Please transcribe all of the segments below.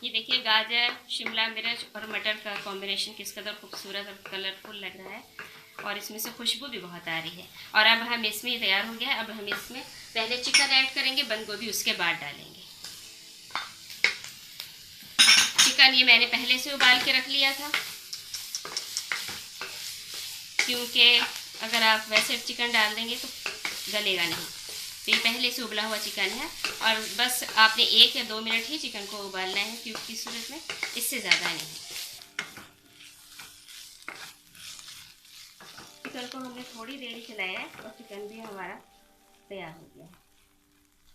ये देखिए गाजर, शिमला मिर्च और मटर का कॉम्बिनेशन किस कदर खूबसूरत और कलरफुल लग रहा है और इसमें से खुशबू भी बहुत आ रही है। और अब हम इसमें तैयार हो गया है। अब हम इसमें पहले चिकन ऐड करेंगे, बंद गोभी उसके बाद डालेंगे। चिकन ये मैंने पहले से उबाल के रख लिया था, क्योंकि अगर आप वैसे चिकन डाल देंगे तो गलेगा नहीं। तो ये पहले से उबला हुआ चिकन है और बस आपने 1 या 2 मिनट ही चिकन को उबालना है क्यूब की सूरत में, इससे ज़्यादा नहीं। चिकन को हमने थोड़ी देर ही चलाया है और चिकन भी हमारा तैयार हो गया है।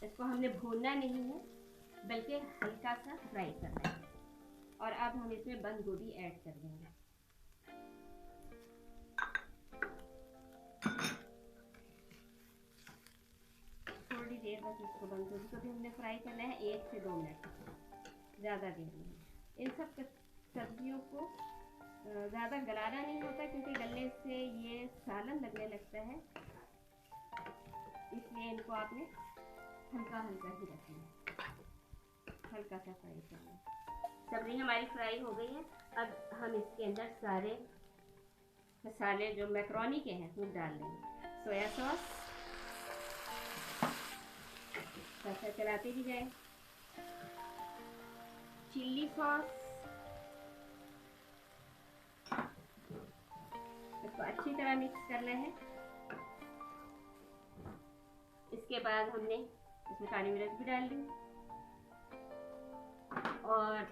इसको हमने भूनना नहीं है बल्कि हल्का सा फ्राई करना है। और अब हम इसमें बंद गोभी ऐड कर देंगे। थोड़ी देर बस इसको बंद गोभी को भी हमने फ्राई करना है, 1 से 2 मिनट, ज़्यादा देर नहीं। इन सब सब्जियों को ज़्यादा गलाना नहीं होता क्योंकि गलने से ये सालन लगने लगता है, इसलिए इनको आपने हल्का हल्का ही रखना है, हल्का सा फ्राई करना है। सब्जी हमारी फ्राई हो गई है। अब हम इसके अंदर सारे मसाले जो मैक्रोनी के हैं वो डाल देंगे। सोया सॉस, ऐसा चलाते भी जाए, चिल्ली सॉस, इसको अच्छी तरह मिक्स करना है। इसके बाद हमने इसमें काली मिर्च भी डाल दी और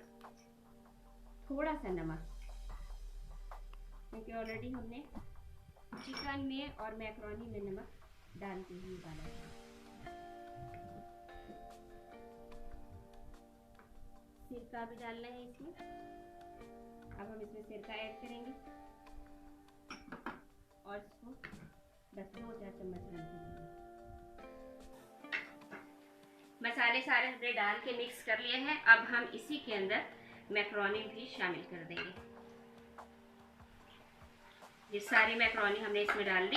थोड़ा सा नमक, क्योंकि ऑलरेडी हमने चिकन में और मैक्रोनी में नमक डाल के ही डाला है। सिरका भी डालना है इसमें। अब हम इसमें सिरका ऐड करेंगे और इसको बस 2-4 चम्मच डालेंगे। मसाले सारे हमने डाल के मिक्स कर लिए हैं। अब हम इसी के अंदर मैक्रोनी भी शामिल कर देंगे। ये सारी मैक्रोनी हमने इसमें डाल दी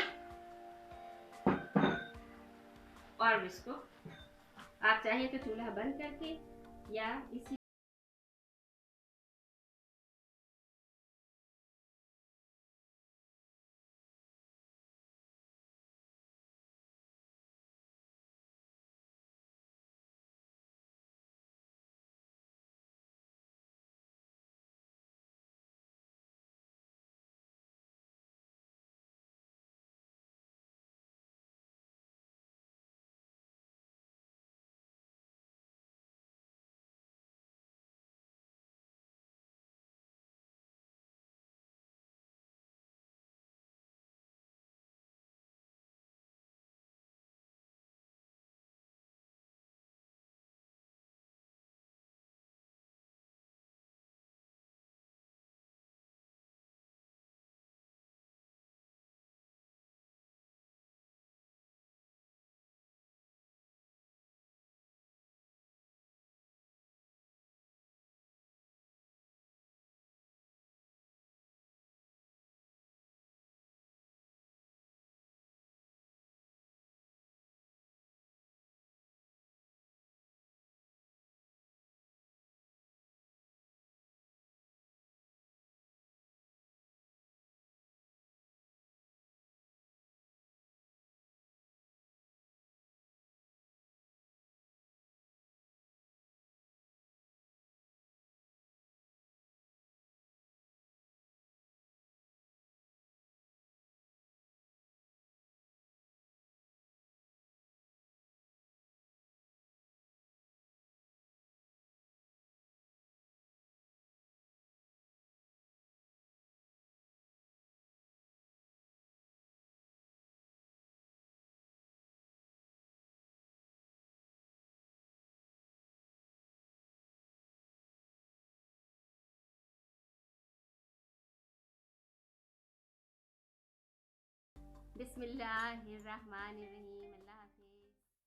और इसको आप चाहिए तो चूल्हा बंद करके या इसी बिस्मिल्लाहिर्रहमानिर्रहीम।